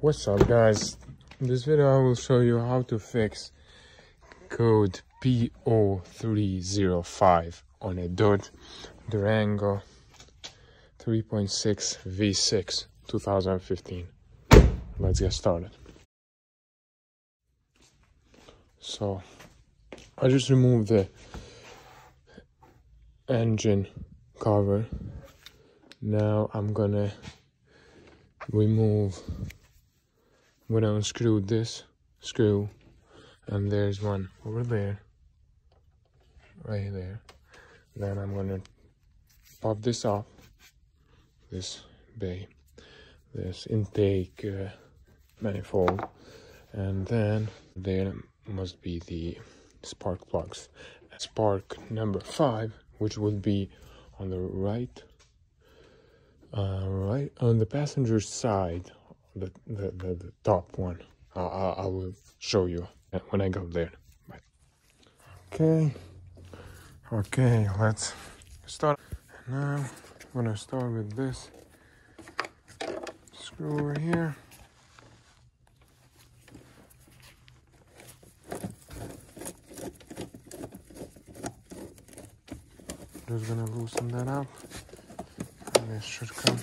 What's up, guys? In this video I will show you how to fix code P0305 on a Dodge Durango 3.6 V6 2015. Let's get started. So I just removed the engine cover. Now I'm gonna unscrew this screw, and there's one over there, right there. Then I'm gonna pop this off, this intake manifold, and then there must be the spark plugs. Spark number 5, which would be on the right on the passenger side, the top one. I will show you when I go there. Bye. Okay, let's start. Now I'm gonna start with this screw over here. Just gonna loosen that up, and this should come.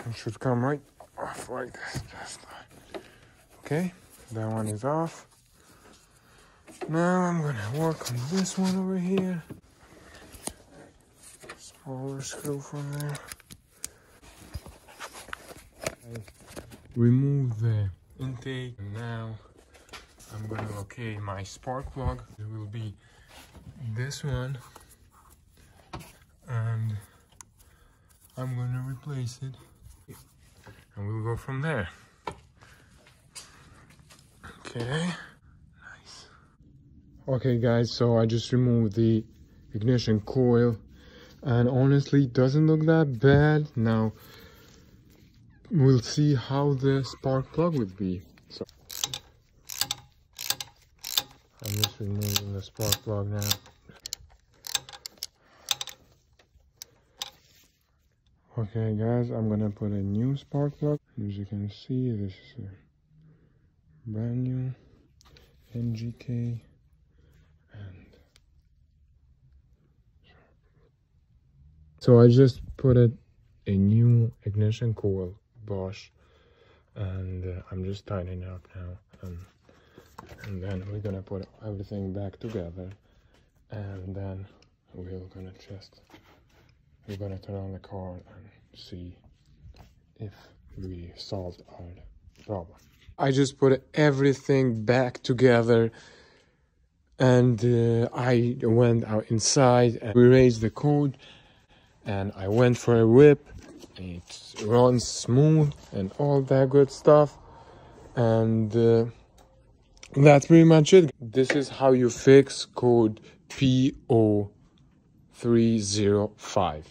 It should come right off like this, just like. Okay, that one is off. Now I'm gonna work on this one over here. Smaller screw from there. I remove the intake. Now I'm gonna locate my spark plug. It will be this one, and I'm gonna replace it, and we'll go from there. Okay, nice. Okay, guys, so I just removed the ignition coil, and honestly it doesn't look that bad. Now we'll see how the spark plug would be. So I'm just removing the spark plug now. Okay, guys, I'm gonna put a new spark plug. As you can see, this is a brand new NGK, and so I just put a new ignition coil Bosch, and I'm just tightening it up now, and then we're gonna put everything back together, and then we're gonna turn on the car and see if we solved our problem. I just put everything back together, and I went out inside and we raised the code, and I went for a whip. It runs smooth and all that good stuff, and that's pretty much it. This is how you fix code P0305.